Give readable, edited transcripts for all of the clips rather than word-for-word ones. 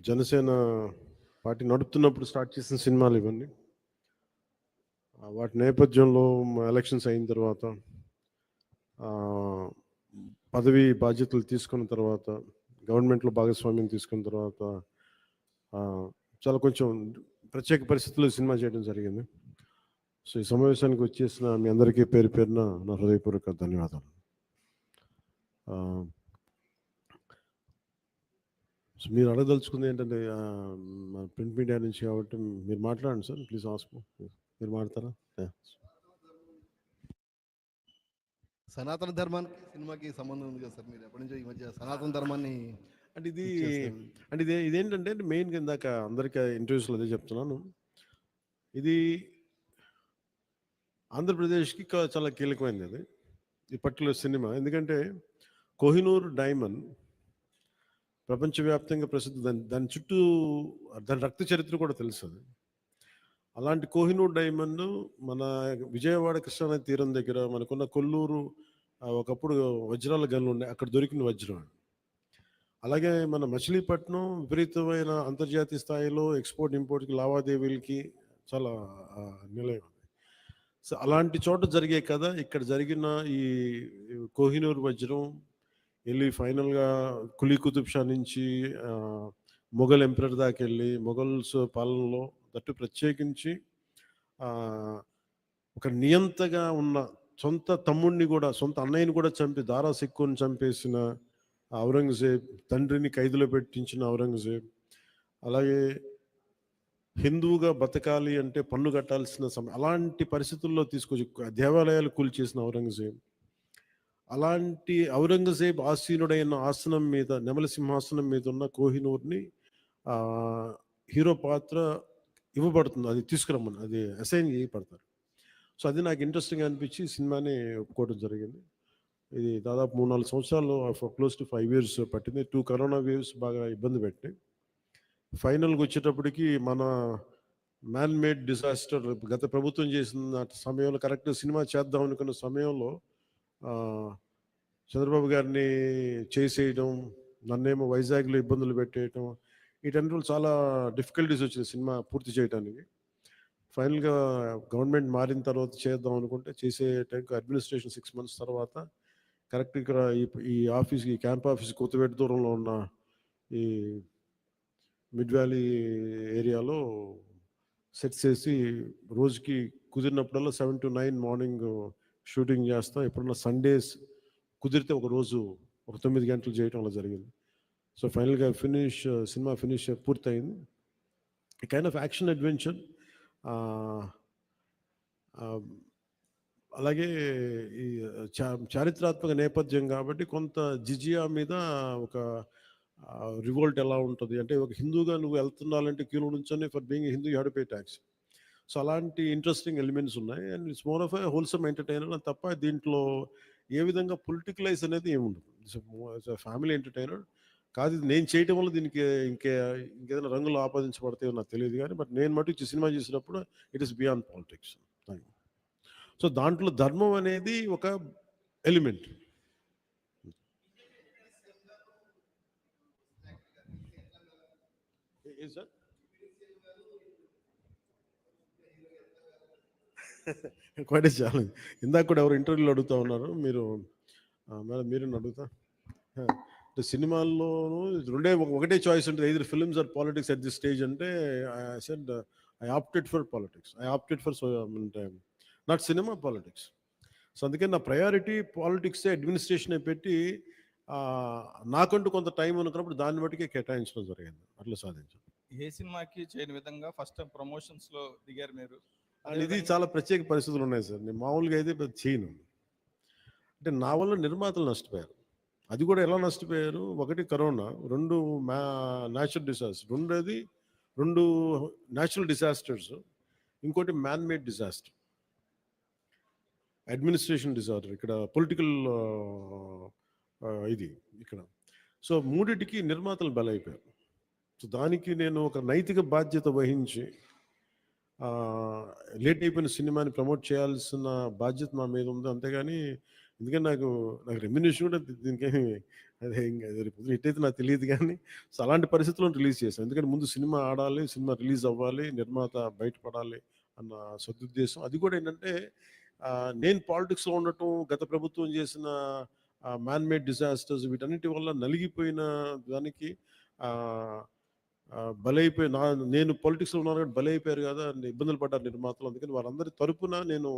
Janasena party నడుపుతున్నప్పుడు start చేసిన సినిమాలు ఇవన్నీ. వాటి నేపథ్యంలో ఎలక్షన్స్ అయిన తర్వాత పదవి బాధ్యతలు తీసుకున్న తర్వాత గవర్నమెంట్లో భాగస్వామ్యం తీసుకున్న తర్వాత చాలా కొంచెం ప్రత్యేక పరిస్థితుల్లో సినిమా చేయడం జరిగింది. సో ఈ సమావేశానికి వచ్చేసిన మీ అందరికీ పేరు పేరున నా హృదయపూర్వక ధన్యవాదాలు. సో మీరు అడగదలుచుకుంది ఏంటంటే ప్రింట్ మీడియా నుంచి కాబట్టి మీరు మాట్లాడండి సార్, ప్లీజ్ ఆస్క్. మీరు మాట్లాడతారా? సనాతన ధర్మానికి సినిమాకి సంబంధం ఉంది కదా సార్, మీరు ఎప్పటి నుంచో ఈ మధ్య సనాతన ధర్మాన్ని అంటే ఇదేంటంటే మెయిన్గా ఇందాక అందరికీ ఇంటర్వ్యూస్లో అదే చెప్తున్నాను, ఇది ఆంధ్రప్రదేశ్కి చాలా కీలకమైనది అది ఈ పర్టికులర్ సినిమా. ఎందుకంటే కోహినూర్ డైమండ్ ప్రపంచవ్యాప్తంగా ప్రసిద్ధి, దాని చుట్టూ దాని రక్త చరిత్ర కూడా తెలుసు. అది అలాంటి కోహినూర్ డైమండ్ మన విజయవాడ కృష్ణానది తీరం దగ్గర మనకున్న కొల్లూరు ఒకప్పుడు వజ్రాల గనులు ఉన్నాయి, అక్కడ దొరికిన వజ్రం. అలాగే మన మచిలీపట్నం విపరీతమైన అంతర్జాతీయ స్థాయిలో ఎక్స్పోర్ట్ ఇంపోర్ట్కి లావాదేవీలకి చాలా నిలయం. సో అలాంటి చోట జరిగే కదా ఇక్కడ జరిగిన ఈ కోహినూర్ వజ్రం వెళ్ళి ఫైనల్గా కులీ కుతుబ్ షా నుంచి మొఘల్ ఎంపరర్ దాకా వెళ్ళి మొఘల్స్ పాలనలో దట్టు ప్రత్యేకించి ఒక నియంతగా ఉన్న సొంత తమ్ముడిని కూడా సొంత అన్నయ్యని కూడా చంపి దారా సిక్కుని చంపేసిన ఔరంగజేబ్, తండ్రిని ఖైదులో పెట్టించిన ఔరంగజేబ్, అలాగే హిందువుగా బతకాలి అంటే పన్ను కట్టాల్సిన సమయం, అలాంటి పరిస్థితుల్లో తీసుకొచ్చి దేవాలయాలు కూల్చేసిన ఔరంగజేబ్, అలాంటి ఔరంగజేబ్ ఆసీనుడైన ఆసనం మీద, నెమలి సింహాసనం మీద ఉన్న కోహినూర్ని హీరో పాత్ర ఇవ్వబడుతుంది, అది తీసుకురమ్మని, అది అసైన్ చేయబడతారు. సో అది నాకు ఇంట్రెస్టింగ్ అనిపించి సినిమాని ఒప్పుకోవడం జరిగింది. ఇది దాదాపు 3-4 సంవత్సరాలు, క్లోజ్ టు 5 years పట్టింది. 2 కరోనా వేవ్స్ బాగా ఇబ్బంది పెట్టినాయి. ఫైనల్గా వచ్చేటప్పటికి మన మ్యాన్ మేడ్ డిజాస్టర్ గత ప్రభుత్వం చేసిన సమయంలో కరెక్ట్ సినిమా చేద్దాం అనుకున్న సమయంలో చంద్రబాబు గారిని చేసేయడం, నన్నేమో వైజాగ్లో ఇబ్బందులు పెట్టేయటం, వీటన్నిటిలో చాలా డిఫికల్టీస్ వచ్చినాయి సినిమా పూర్తి చేయడానికి. ఫైనల్గా గవర్నమెంట్ మారిన తర్వాత చేద్దాం అనుకుంటే చేసే టైంకి అడ్మినిస్ట్రేషన్ 6 months తర్వాత కరెక్ట్ ఇక్కడ ఈ ఆఫీస్, ఈ క్యాంప్ ఆఫీస్ కొత్తపేట దూరంలో ఉన్న ఈ మిడ్ వ్యాలీ ఏరియాలో సెట్ చేసి రోజుకి కుదిరినప్పుడల్లా 7 to 9 మార్నింగ్ షూటింగ్ చేస్తాం. ఎప్పుడన్నా సండేస్ కుదిరితే ఒక రోజు ఒక 9 గంటలు చేయటం అలా జరిగింది. సో ఫైనల్గా సినిమా ఫినిష్ పూర్తయింది. ఈ కైండ్ ఆఫ్ యాక్షన్ అడ్వెంచర్, అలాగే ఈ చారిత్రాత్మక నేపథ్యం కాబట్టి కొంత జిజియా మీద ఒక రివోల్ట్ ఎలా ఉంటుంది అంటే, ఒక హిందూగా నువ్వు వెళ్తున్నాలంటే క్యూలో నుంచొని for being Hindu you have to pay tax. So అలాంటి ఇంట్రెస్టింగ్ ఎలిమెంట్స్ ఉన్నాయి. And it's more of a wholesome entertainer తప్ప దీంట్లో ఏ విధంగా పొలిటికలైజ్ అనేది ఏముండదు. ఇట్స్ ఫ్యామిలీ ఎంటర్టైనర్ కాదు. ఇది నేను చేయటం వల్ల దీనికి ఇంకేదైనా రంగులు ఆపాదించబడతాయో నాకు తెలియదు కానీ, బట్ నేను మటుకు సినిమా చేసినప్పుడు it is beyond politics. So దాంట్లో ధర్మం అనేది ఒక ఎలిమెంట్. Quiet challenge. ఇందాక కూడా ఎవరు ఇంటర్వ్యూలో అడుగుతూ ఉన్నారు, మీరు మేడం మీరు అడుగుతా సినిమాల్లోనూ ఒకటే చాయిస్ ఉంటుంది, either films or politics at this stage అంటే I said I opted for politics. I opted for not cinema, politics. So అందుకే నా ప్రయారిటీ పాలిటిక్స్, అడ్మినిస్ట్రేషన్ పెట్టి నాకంటూ కొంత టైం అనుకున్నప్పుడు దాన్ని బట్టికే కేటాయించడం జరిగింది. అట్లా సాధించాను. ఏ సినిమాకి చేయని విధంగా ఫస్ట్ టైం ప్రమోషన్స్లో దిగారు మీరు. ఇది చాలా ప్రత్యేక పరిస్థితులు ఉన్నాయి సార్. నేను మామూలుగా అయితే చేయను. అంటే నా వల్ల నిర్మాతలు నష్టపోయారు. అది కూడా ఎలా నష్టపోయారు, ఒకటి corona, 2 natural disaster, 2 natural disasters, ఇంకోటి man made disaster, administration disorder, ఇక్కడ పొలిటికల్ ఇది ఇక్కడ. సో మూడిటికి నిర్మాతలు బలైపోయారు. సో దానికి నేను ఒక నైతిక బాధ్యత వహించి లేట్ అయిపోయిన సినిమాని ప్రమోట్ చేయాల్సిన బాధ్యత నా మీద ఉంది. అంతేగాని ఎందుకంటే నాకు రెమ్యునేషన్ కూడా దీనికి అదే ఇంక అది రేపు హిట్ అయితే నాకు తెలియదు కానీ సో అలాంటి పరిస్థితుల్లో రిలీజ్ చేశాను. ఎందుకంటే ముందు సినిమా ఆడాలి, సినిమా రిలీజ్ అవ్వాలి, నిర్మాత బయటపడాలి అన్న సదుద్దేశం. అది కూడా ఏంటంటే నేను పాలిటిక్స్‌లో ఉండటం, గత ప్రభుత్వం చేసిన మ్యాన్ మేడ్ డిజాస్టర్స్ వీటన్నిటి వల్ల నలిగిపోయిన దానికి ఆహ్, బలైపోయి నేను పొలిటిక్స్‌లో ఉన్నాను కాబట్టి బలైపోయారు కదా! ఇబ్బందులు పడ్డారు నిర్మాతలు. అందుకని వారందరి తరపున నేను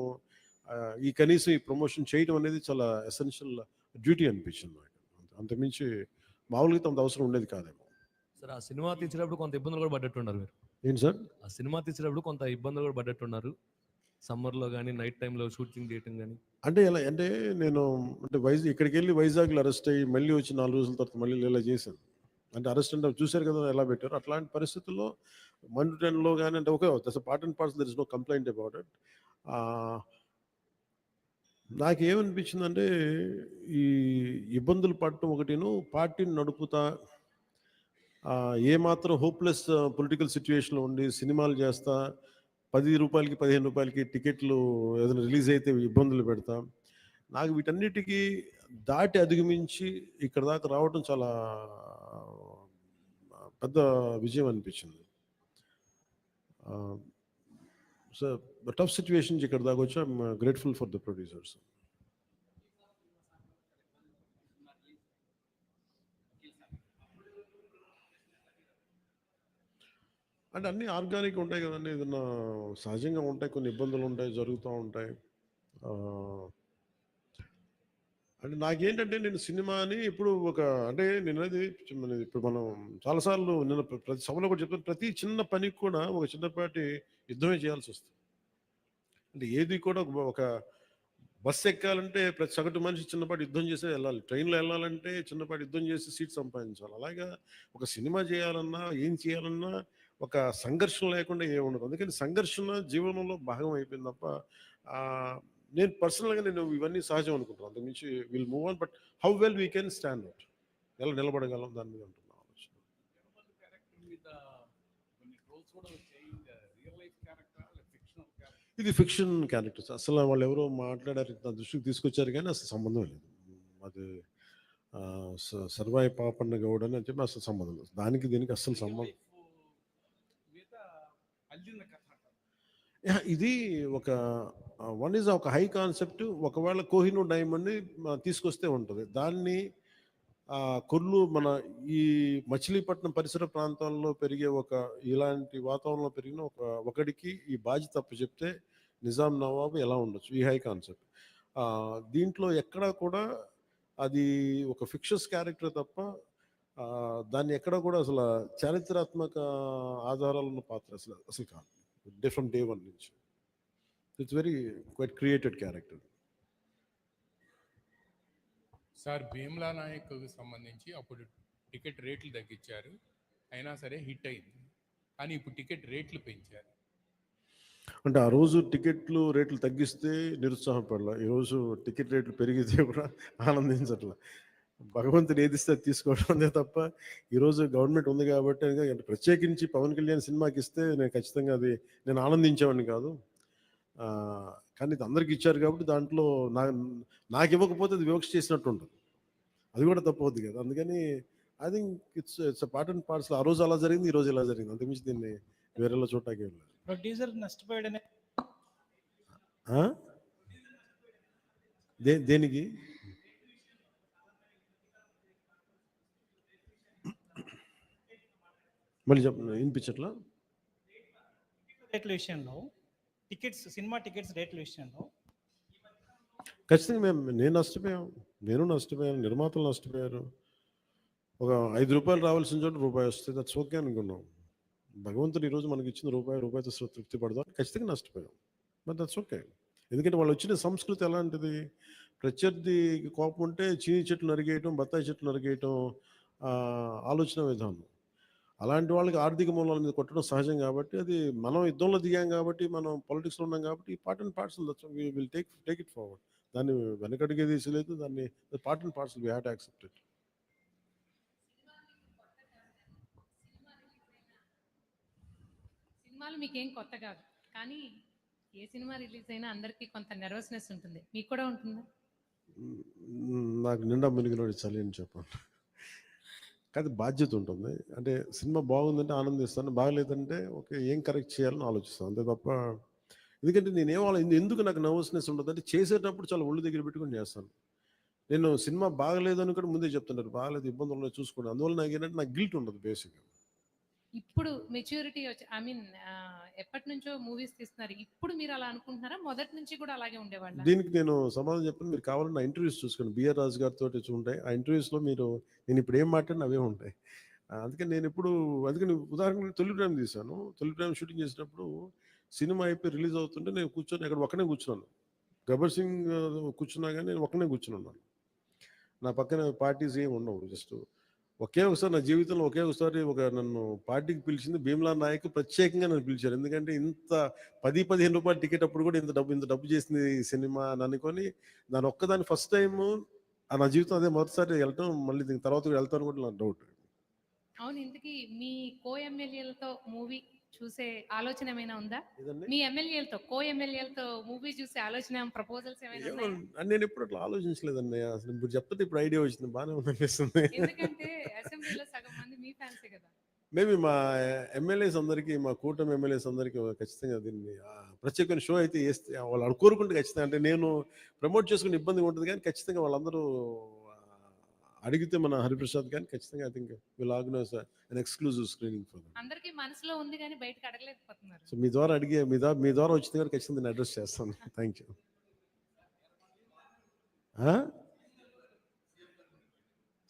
ఈ కనీసం ఈ ప్రమోషన్ చేయడం అనేది చాలా ఎసెన్షియల్ డ్యూటీ అనిపించింది నాకు. అంతకుమించి మామూలుగా అయితే అంత అవసరం ఉండేది కాదేమో. సార్ ఆ సినిమా తీసేటప్పుడు కొంత ఇబ్బందులు కూడా పడ్డట్టున్నారు మీరు. ఏంటి సార్? ఆ సినిమా తీసేటప్పుడు కొంత ఇబ్బందులు కూడా పడ్డట్టున్నారు. సమ్మర్‌లో గాని, నైట్ టైమ్‌లో షూటింగ్ చేయటం గాని. అంటే ఎలా అంటే నేను అంటే ఇక్కడికెళ్ళి వైజాగ్‌లో అరెస్ట్ అయ్యి మళ్ళీ వచ్చి 4 రోజుల తర్వాత మళ్ళీ ఇలా చేశాను. అంటే అరెస్ట్ అంటే చూసారు కదా ఎలా పెట్టారో. అట్లాంటి పరిస్థితుల్లో మండు టెన్‌లో గాని అంటే okay. That's a part and parcel. There is no complaint about it. Ah, నాకేమనిపించిందంటే ఈ ఇబ్బందులు పడటం ఒకటిను, పార్టీని నడుపుతా ఏమాత్రం హోప్‌లెస్ పొలిటికల్ సిట్యుయేషన్‌లో ఉండి సినిమాలు చేస్తా రూ. 10కి, రూ. 15కి టికెట్లు ఏదైనా రిలీజ్ అయితే ఇబ్బందులు పెడతా. నాకు వీటన్నిటికి దాటి అధిగమించి ఇక్కడి దాకా రావడం చాలా పెద్ద విజయం అనిపించింది. సో టఫ్ సిట్యుయేషన్ నుంచి ఇక్కడి దాకా వచ్చి I'm grateful for the producers. అంటే అన్నీ ఆర్గానిక్ ఉంటాయి కదండీ. ఏదన్నా సహజంగా ఉంటాయి. కొన్ని ఇబ్బందులు ఉంటాయి, జరుగుతూ ఉంటాయి. ఆహ్, అంటే నాకేంటంటే నేను సినిమాని ఇప్పుడు అంటే నేనది ఇప్పుడు మనం చాలా సార్లు నేను ప్రతి సభలో కూడా చెప్తాను. ప్రతి చిన్న పనికి కూడా ఒక చిన్నపాటి యుద్ధమే చేయాల్సొస్తుంది. అంటే ఏది కూడా ఒక బస్సు ఎక్కాలంటే ప్రతి సగటు మనిషి చిన్నపాటి యుద్ధం చేసే వెళ్ళాలి. ట్రైన్‌లో వెళ్ళాలంటే చిన్నపాటి యుద్ధం చేసి సీట్ సంపాదించాలి. అలాగా ఒక సినిమా చేయాలన్నా, ఏం చేయాలన్నా ఒక సంఘర్షణ లేకుండా ఏముండదు. అందుకని సంఘర్షణ జీవనంలో భాగం అయిపోయింది తప్ప నేను పర్సనల్‌గా నేను ఇవన్నీ సహజం అనుకుంటాను. అంతకుమించి will move on. But how well we can stand out. ఎలా నిలబడగలం దాని మీద ఉంటున్నా ఆలోచన. ఇది ఫిక్షన్ క్యారెక్టర్స్. అసలు వాళ్ళు ఎవరో మాట్లాడారు, నా దృష్టికి తీసుకొచ్చారు కానీ అసలు సంబంధం లేదు. అది సర్వాయి పాపన్న గౌడ్ అని చెప్పి అసలు సంబంధం లేదు. దానికి దీనికి అస్సలు సంబంధం. ఇది ఒక వన్ ఈజ్ ఒక హై కాన్సెప్ట్. ఒకవేళ కోహినూర్ డైమండ్ని తీసుకొస్తే ఉంటుంది. దాన్ని కొల్లు మన ఈ మచిలీపట్నం పరిసర ప్రాంతాల్లో పెరిగే ఇలాంటి వాతావరణంలో పెరిగిన ఒకడికి ఈ బాధ్యత చెప్తే నిజాం నవాబు ఎలా ఉండొచ్చు, ఈ హై కాన్సెప్ట్. దీంట్లో ఎక్కడా కూడా అది ఒక ఫిక్షస్ క్యారెక్టర్ తప్ప దాన్ని ఎక్కడ కూడా అసలు చారిత్రాత్మక ఆధారాలు ఉన్న పాత్ర అసలు కాదు. ఫ్రమ్ డే వన్ నుంచి it's very quite created character. Sir Bheemla నాయక్కు సంబంధించి అప్పుడు టికెట్ రేట్లు తగ్గించారు, అయినా సరే హిట్ అయింది. కానీ ఇప్పుడు టికెట్ రేట్లు పెంచారు. అంటే ఆ రోజు టికెట్లు రేట్లు తగ్గిస్తే నిరుత్సాహపడాల, ఈరోజు టికెట్ రేట్లు పెరిగితే కూడా ఆనందించట్లా. భగవంతుడు ఏదిస్తే తీసుకోవడం అంతే తప్ప ఈరోజు గవర్నమెంట్ ఉంది కాబట్టి ప్రత్యేకించి పవన్ కళ్యాణ్ సినిమాకి ఇస్తే నేను ఖచ్చితంగా నేను ఆనందించేవాడిని కాదు. కానీ ఇది అందరికి ఇచ్చారు కాబట్టి దాంట్లో నాకు ఇవ్వకపోతే అది వివక్ష చేసినట్టు ఉంటుంది. అది కూడా తప్పవుద్ది కదా. అందుకని I think it's part and parcel. ఆ రోజు అలా జరిగింది, ఈ రోజు ఇలా జరిగింది. అంతకుమించి దీన్ని వేరేలా చూడటానికి వెళ్ళలేదు. ప్రొడ్యూసర్ నష్టపోయాడనే దేనికి మళ్ళీ వినిపించట్లా? రేట్ల విషయంలో సినిమా టికెట్స్ రేట్ల విషయంలో ఖచ్చితంగా నేను నష్టపోయాను, నిర్మాతలు నష్టపోయారు. ఒక ₹5 రావాల్సిన చోట రూపాయి వస్తే దట్స్ ఓకే అనుకున్నాం. భగవంతుడు ఈరోజు మనకి ఇచ్చిన రూపాయితో తృప్తి పడదాం. ఖచ్చితంగా నష్టపోయాం, బట్ దట్స్ ఓకే. ఎందుకంటే వాళ్ళు వచ్చిన సంస్కృతి ఎలాంటిది, ప్రత్యర్థి కోపం ఉంటే చీని చెట్లు నరిగేయటం, బత్తాయి చెట్లు నరిగేయటం ఆలోచన విధానం. అలాంటి వాళ్ళకి ఆర్థిక మూలాల మీద కొట్టడం సహజం కాబట్టి, అది మనం యుద్ధంలో దిగాం కాబట్టి, మనం పాలిటిక్స్లో ఉన్నాం కాబట్టి part and parcel will take it forward. దాన్ని వెనకడిగే తీసలేదు. దాన్ని part and parcel we have to accept it. సినిమాలు మీకేం కొత్త కాదు, కానీ ఏ సినిమా రిలీజ్ అయినా అందరికీ కొంత నెర్వస్నెస్ ఉంటుంది. మీకు కూడా ఉంటుందా? నాకు నిండా మునిగినోడి చలి అని చెప్పండి. కానీ బాధ్యత ఉంటుంది. అంటే సినిమా బాగుందంటే ఆనందిస్తాను, బాగలేదంటే ఓకే ఏం కరెక్ట్ చేయాలని ఆలోచిస్తాను అంతే తప్ప. ఎందుకంటే ఎందుకు నాకు నర్వస్నెస్ ఉండదంటే చేసేటప్పుడు చాలా ఒళ్ళు దగ్గర పెట్టుకొని చేస్తాను. నేను సినిమా బాగలేదని కూడా ముందే చెప్తుంటారు, బాగలేదు ఇబ్బందులు ఉన్నాయి చూసుకోండి. అందువల్ల నాకు ఏంటంటే నాకు గిల్ట్ ఉండదు బేసిక్గా. ఇప్పుడు మెచ్యూరిటీ వచ్చి ఐ మీన్ ఎప్పటి నుంచో మూవీస్ తీస్తున్నారు. ఇప్పుడు మీరు అలా అనుకుంటున్నారా? మొదటి నుంచి కూడా అలాగే ఉండేవాళ్ళ? దీనికి నేను సమాధానం చెప్పాను. మీరు కావాలన్నా నా ఇంటర్వ్యూస్ చూసుకోండి, బిఆర్ రాజు గారితో ఉంటాయి. ఆ ఇంటర్వ్యూస్లో మీరు నేను ఇప్పుడు ఏం మాట్లాడినా అవే ఉంటాయి. అందుకని నేను ఇప్పుడు అందుకని ఉదాహరణకు తొలి ప్రేమ తీశాను. తొలి ప్రేమ షూటింగ్ చేసినప్పుడు సినిమా అయిపోయి రిలీజ్ అవుతుంటే నేను కూర్చొని అక్కడ ఒక్కనే కూర్చున్నాను. గబ్బర్ సింగ్ కూర్చున్నా కానీ నేను ఒక్కనే కూర్చుని ఉన్నాను. నా పక్కన పార్టీస్ ఏమి ఉండవు. జస్ట్ ఒకసారి నా జీవితంలో ఒకసారి నన్ను పార్టీకి పిలిచింది భీమ్లా నాయక్, ప్రత్యేకంగా నన్ను పిలిచారు. ఎందుకంటే ఇంత 10-15 రూపాయలు టికెట్ అప్పుడు కూడా ఇంత డబ్బు చేసింది ఈ సినిమా అని అనుకొని దాని ఒక్కదాని ఫస్ట్ టైం నా జీవితం అదే మొదటిసారి వెళ్ళటం. మళ్ళీ దీని తర్వాత కూడా వెళ్తాను కూడా నాకు డౌట్. అవును, ఇంతకీ మీ కో-ఎమ్మెల్యేలతో మూవీ చూసే ఆలోచన ఏమైనా ఉందా? ఏదండి? మీ ఎమ్మెల్యేలతో కో-ఎమ్మెల్యేలతో మూవీ చూసే ఆలోచన, ప్రపోజల్స్ ఏమైనా ఏమో ఉన్నాయా? నేను ఎప్పుడు అట్లా ఆలోచించలేదండి. అసలు ఇప్పుడు చెప్తే ఇప్పుడు ఐడియా వచ్చింది, బాగానే ఉందనిపిస్తుంది. ఎందుకంటే అసెంబ్లీలో సగం మంది మీ ఫ్యాన్సే కదా. మేబీ మా ఎమ్మెల్యేస్ అందరికీ, మా కూటమి ఎమ్మెల్యేస్ అందరికీ ఖచ్చితంగా దీన్ని ప్రత్యేకమైన షో అయితే వేస్తే వాళ్ళు కోరుకుంటే ఖచ్చితంగా, అంటే నేను ప్రమోట్ చేసుకునే ఇబ్బందిగా ఉంటుంది కానీ ఖచ్చితంగా వాళ్ళందరూ అడిగితే మన హరిప్రసాద్ కానీ ఖచ్చితంగా I think will organise an exclusive screening for them. అందరికీ మనసులో ఉంది కానీ బయటకు అడగలేకపోతున్నారు. సో మీ ద్వారా వచ్చింది కానీ ఖచ్చితంగా నేను అడ్రస్ చేస్తాను. Thank you.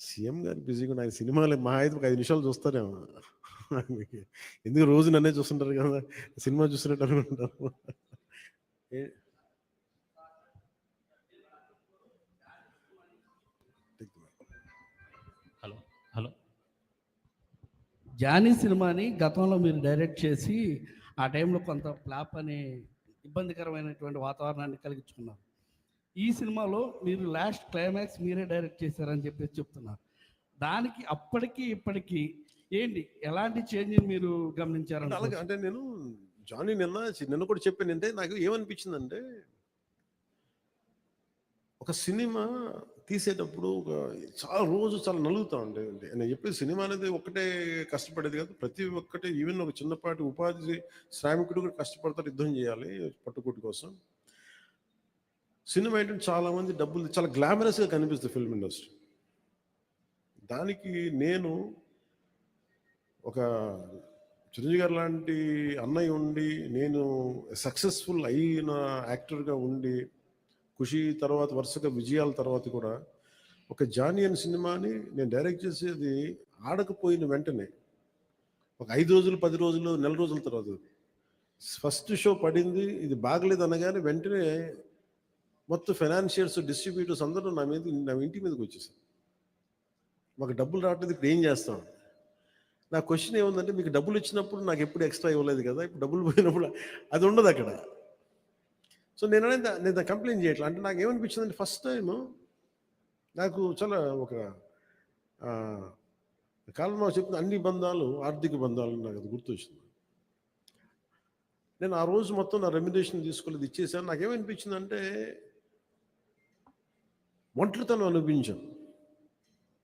సీఎం గారు బిజీగా ఆయన సినిమాలు మా అయితే ఒక 5 నిమిషాలు చూస్తారేమో. ఎందుకు రోజు నన్నే చూస్తుంటారు కదా, సినిమా చూస్తున్నట్టు అనుకుంటారు. హలో. జానీ సినిమాని గతంలో మీరు డైరెక్ట్ చేసి ఆ టైంలో కొంత ఫ్లాప్ అనే ఇబ్బందికరమైనటువంటి వాతావరణాన్ని కలిగించుకున్నారు. ఈ సినిమాలో మీరు లాస్ట్ క్లైమాక్స్ మీరే డైరెక్ట్ చేశారని చెప్పేసి చెప్తున్నారు. దానికి అప్పటికి ఇప్పటికీ ఏంటి ఎలాంటి చేంజ్ మీరు గమనించారు? అలాగే అంటే నేను జానీ నిన్న కూడా చెప్పాను. అంటే నాకు ఏమనిపించిందంటే ఒక సినిమా తీసేటప్పుడు చాలా నలుగుతా ఉండే. నేను చెప్పేది సినిమా అనేది ఒక్కటే కష్టపడేది కాదు, ప్రతి ఒక్కటే ఈవెన్ ఒక చిన్నపాటి ఉపాధి శ్రామికుడు కూడా కష్టపడతాడు, యుద్ధం చేయాలి పట్టుకోటి కోసం. సినిమా ఏంటంటే చాలా మంది డబ్బులు చాలా గ్లామరస్గా కనిపిస్తుంది ఫిల్మ్ ఇండస్ట్రీ. దానికి నేను ఒక చిరంజీవి గారు లాంటి అన్నయ్య ఉండి, నేను సక్సెస్ఫుల్ అయిన యాక్టర్గా ఉండి, ఖుషి తర్వాత వరుసగా విజయాల తర్వాత కూడా ఒక జానీ అనే సినిమాని నేను డైరెక్ట్ చేసేది ఆడకపోయిన వెంటనే ఒక 5 రోజులు 10 రోజులు నెల రోజుల తర్వాత ఫస్ట్ షో పడింది, ఇది బాగలేదు అనగానే వెంటనే మొత్తం ఫైనాన్షియర్స్ డిస్ట్రిబ్యూటర్స్ అందరూ నా ఇంటి మీదకి వచ్చేసారు. మాకు డబ్బులు రావట్లేదు, ఇప్పుడు ఏం చేస్తాం? నా క్వశ్చన్ ఏముందంటే, మీకు డబ్బులు ఇచ్చినప్పుడు నాకు ఎప్పుడు ఎక్స్ట్రా ఇవ్వలేదు కదా, ఇప్పుడు డబ్బులు పోయినప్పుడు అది ఉండదు అక్కడ. సో నేను కంప్లైంట్ చేయట్లేదు. అంటే నాకు ఏమనిపించిందంటే ఫస్ట్ టైం నాకు చాలా ఒక కాలంలో చెప్పిన అన్ని బంధాలు ఆర్థిక బంధాలు నాకు అది గుర్తొచ్చింది. నేను ఆ రోజు మొత్తం నా రెమ్యునరేషన్ తీసుకోలేదు, ఇచ్చేసాను. నాకేమనిపించిందంటే ఒంటరితనం అనిపించాను.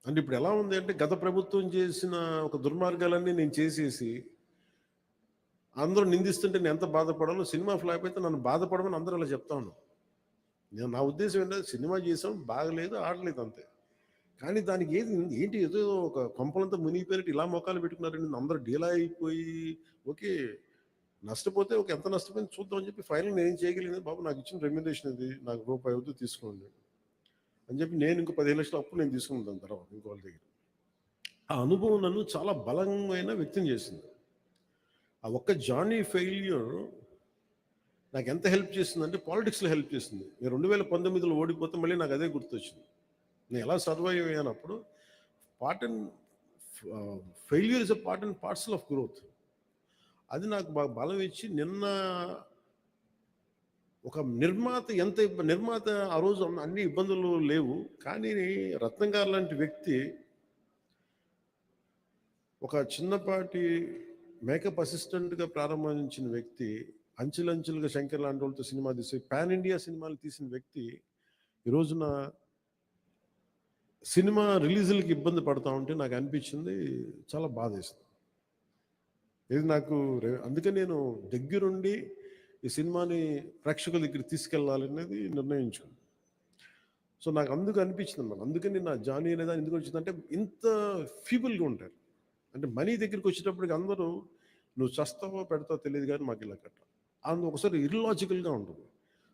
అంటే ఇప్పుడు ఎలా ఉంది అంటే గత ప్రభుత్వం చేసిన ఒక దుర్మార్గాలన్నీ నేను చేసేసి అందరూ నిందిస్తుంటే నేను ఎంత బాధపడాలో, సినిమా ఫ్లాప్ అయితే నన్ను బాధపడమని అందరూ అలా చెప్తాను. నా ఉద్దేశం ఏంటంటే సినిమా చేసాం, బాగలేదు, ఆడలేదు అంతే. కానీ దానికి ఏంటి ఏదో ఒక కొంపలంతా మునిగిపోయినట్టు ఇలా మొక్కలు పెట్టుకున్నారండి. అందరూ డీలా అయిపోయి ఓకే నష్టపోతే ఎంత నష్టపోయింది చూద్దామని చెప్పి ఫైనల్ నేను ఏం చేయగలిగింది, బాబు నాకు ఇచ్చిన రెమ్యునరేషన్ ఇది, నాకు రూపాయి అవుతూ తీసుకోండి అని చెప్పి నేను ఇంకో 15 లక్షల అప్పు నేను తీసుకున్నాను దాని తర్వాత ఇంకోళ్ళ దగ్గర. ఆ అనుభవం నన్ను చాలా బలమైన వ్యక్తం చేసింది. ఆ ఒక్క జానీ ఫెయిల్యూర్ నాకు ఎంత హెల్ప్ చేసిందంటే పాలిటిక్స్లో హెల్ప్ చేసింది. నేను 2019లో ఓడిపోతే మళ్ళీ నాకు అదే గుర్తొచ్చింది. నేను ఎలా సర్వైవ్ అయ్యానప్పుడు failure is a part and parcel of growth. అది నాకు బాగా బలం ఇచ్చి నిన్న ఒక నిర్మాత ఆ రోజు అన్ని ఇబ్బందులు లేవు, కానీ రత్నం గారు లాంటి వ్యక్తి ఒక చిన్నపాటి మేకప్ అసిస్టెంట్గా ప్రారంభించిన వ్యక్తి, అంచెలంచెలుగా శంకర్ లాంటి వాళ్ళతో సినిమా తీసి పాన్ ఇండియా సినిమాలు తీసిన వ్యక్తి ఈ రోజున సినిమా రిలీజులకి ఇబ్బంది పడతా ఉంటే నాకు అనిపించింది చాలా బాధేస్తుంది. ఇది నాకు అందుకే నేను దగ్గరుండి ఈ సినిమాని ప్రేక్షకుల దగ్గరికి తీసుకెళ్ళాలనేది నిర్ణయించుకున్నాను. సో నాకు అందుకు అనిపించింది అన్నమాట. అందుకని నా జానీ అనేది ఎందుకు వచ్చిందంటే ఇంత ఫీబుల్గా ఉంటారు. అంటే మనీ దగ్గరికి వచ్చేటప్పటికి అందరూ నువ్వు చస్తావో పెడతావో తెలియదు కానీ మాకు ఇలా కట్ట ఒకసారి ఇర్లాజికల్గా ఉంటుంది.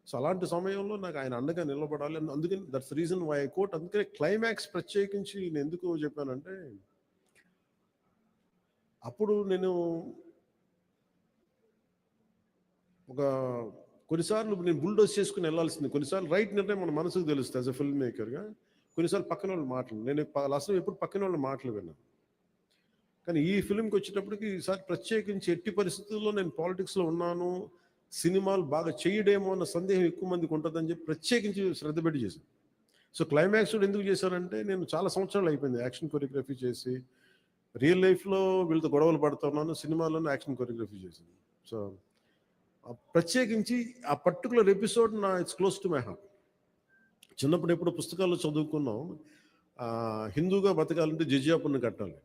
సో అలాంటి సమయంలో నాకు ఆయన అండగా నిలబడాలి. అందుకని that's reason why I quote. అందుకనే క్లైమాక్స్ ప్రత్యేకించి నేను ఎందుకు చెప్పానంటే అప్పుడు నేను ఒక కొన్నిసార్లు నేను బుల్డోస్ చేసుకుని వెళ్ళాల్సింది. కొన్నిసార్లు రైట్ నిర్ణయం మన మనసుకు తెలుస్తుంది యాజ్ అ ఫిల్మ్ మేకర్గా. కొన్నిసార్లు పక్కన వాళ్ళు మాటలు నేను అసలు ఎప్పుడు పక్కన వాళ్ళ మాటలు విన్నాను. కానీ ఈ ఫిల్మ్కి వచ్చేటప్పటికి ఈసారి ప్రత్యేకించి ఎట్టి పరిస్థితుల్లో నేను పాలిటిక్స్లో ఉన్నాను, సినిమాలు బాగా చేయడేమో అన్న సందేహం ఎక్కువ మందికి ఉంటుందని చెప్పి ప్రత్యేకించి శ్రద్ధ పెట్టి చేశాను. సో క్లైమాక్స్ కూడా ఎందుకు చేశానంటే నేను చాలా సంవత్సరాలు అయిపోయింది యాక్షన్ కొరియోగ్రఫీ చేసి. రియల్ లైఫ్లో వీళ్ళతో గొడవలు పడుతున్నాను, సినిమాలోనే యాక్షన్ కొరియోగ్రఫీ చేశాను. సో ప్రత్యేకించి ఆ particular episode it's close to my heart. చిన్నప్పుడు ఎప్పుడు పుస్తకాల్లో చదువుకున్నాం, హిందూగా బతకాలంటే జజియా పన్ను కట్టాలి.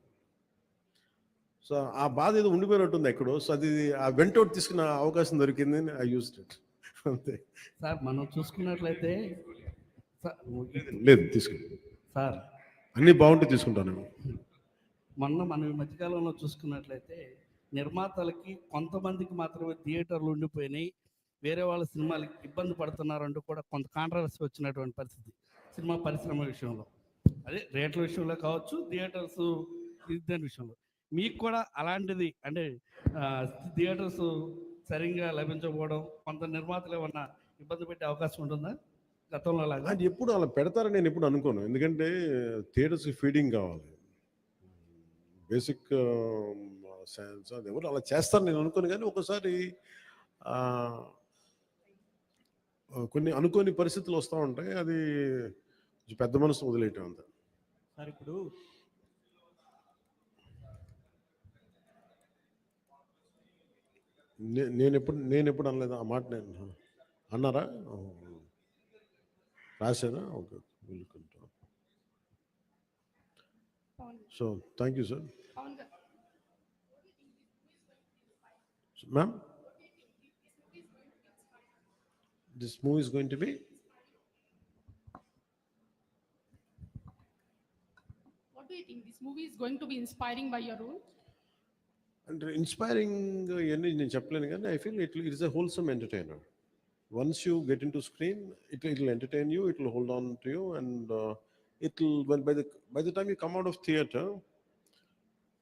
సో ఆ బాధ ఏదో ఉండిపోయినట్టుంది ఎక్కడో. సో అది ఆ వెంటౌట్ తీసుకున్న అవకాశం దొరికింది, ఐ యూజ్డ్ ఇట్ అంతే. సార్ మనం చూసుకున్నట్లయితే లేదు తీసుకుంటా సార్, అన్నీ బాగుంటే తీసుకుంటాను. మనం ఈ మధ్యకాలంలో చూసుకున్నట్లయితే నిర్మాతలకి కొంతమందికి మాత్రమే థియేటర్లు ఉండిపోయినాయి, వేరే వాళ్ళ సినిమాలకి ఇబ్బంది పడుతున్నారంటూ కూడా కొంత కాంట్రవర్సీ వచ్చినటువంటి పరిస్థితి సినిమా పరిశ్రమ విషయంలో. అదే రేట్ల విషయంలో కావచ్చు, థియేటర్స్ దాని విషయంలో. మీకు కూడా అలాంటిది అంటే థియేటర్స్ సరిగ్గా లభించకపోవడం, కొంత నిర్మాతలు ఏమన్నా ఇబ్బంది పెట్టే అవకాశం ఉంటుందా గతంలో లాగా? అది ఎప్పుడు అలా పెడతారని నేను ఎప్పుడు అనుకోను. ఎందుకంటే థియేటర్స్కి ఫీడింగ్ కావాలి, బేసిక్ సైన్స్. అది ఎవరు అలా చేస్తారు నేను అనుకోను. కానీ ఒకసారి కొన్ని అనుకోని పరిస్థితులు వస్తూ ఉంటాయి, అది పెద్ద మనసు వదిలేయటం అంతా. సార్ ఇప్పుడు నేను ఎప్పుడు అనలేదు ఆ మాట. నేను అన్నారా, రాశారా? Okay, so thank you sir. Ma'am, this movie is going to be what do you think this movie is going to be inspiring by your role? and inspiring నేను చెప్పలేను కానీ I feel it is a wholesome entertainer. Once you get into screen, it will entertain you, it will hold on to you, and it will, well, by the time you come out of theater,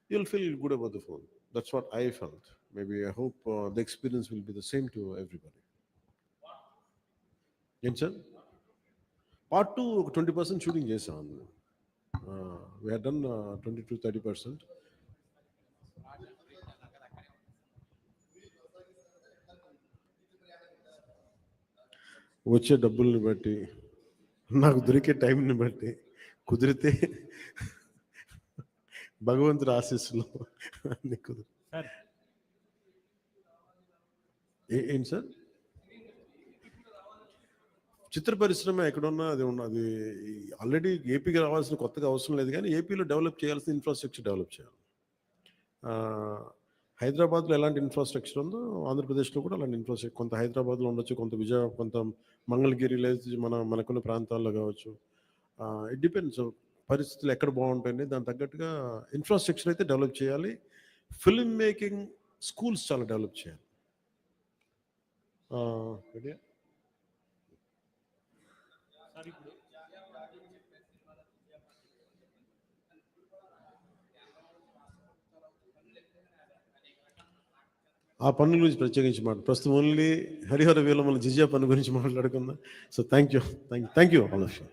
you'll feel good about the film. That's what I felt. Maybe I hope the experience will be the same to everybody. Yes, sir. Part 2 20% shooting chesam. We had done 20 to 30%. వచ్చే డబ్బుల్ని బట్టి, నాకు దొరికే టైంని బట్టి, కుదిరితే భగవంతుడి ఆశీస్సులు అన్ని కుదిరి. ఏంటి సార్, చిత్ర పరిశ్రమ ఎక్కడున్నా అది ఉన్నది. ఆల్రెడీ ఏపీకి రావాల్సిన కొత్తగా అవసరం లేదు, కానీ ఏపీలో డెవలప్ చేయాల్సిన ఇన్ఫ్రాస్ట్రక్చర్ డెవలప్ చేయాలి. హైదరాబాద్లో ఎలాంటి ఇన్ఫ్రాస్ట్రక్చర్ ఉందో ఆంధ్రప్రదేశ్లో కూడా అలాంటి ఇన్ఫ్రాస్ట్రక్చర్ కొంత హైదరాబాద్లో ఉండొచ్చు, కొంత కొంత మంగళగిరి లేదా మనకున్న ప్రాంతాల్లో కావచ్చు. ఇట్ డిపెండ్స్ పరిస్థితులు ఎక్కడ బాగుంటాయని దాని తగ్గట్టుగా ఇన్ఫ్రాస్ట్రక్చర్ అయితే డెవలప్ చేయాలి. ఫిల్మ్ మేకింగ్ స్కూల్స్ చాలా డెవలప్ చేయాలి. ఆ పన్నుల గురించి ప్రత్యేకించి ప్రస్తుతం ఓన్లీ హరిహర వీలమ్మల జిజియా పన్ను గురించి మాట్లాడుకుందాం. So thank you all of you.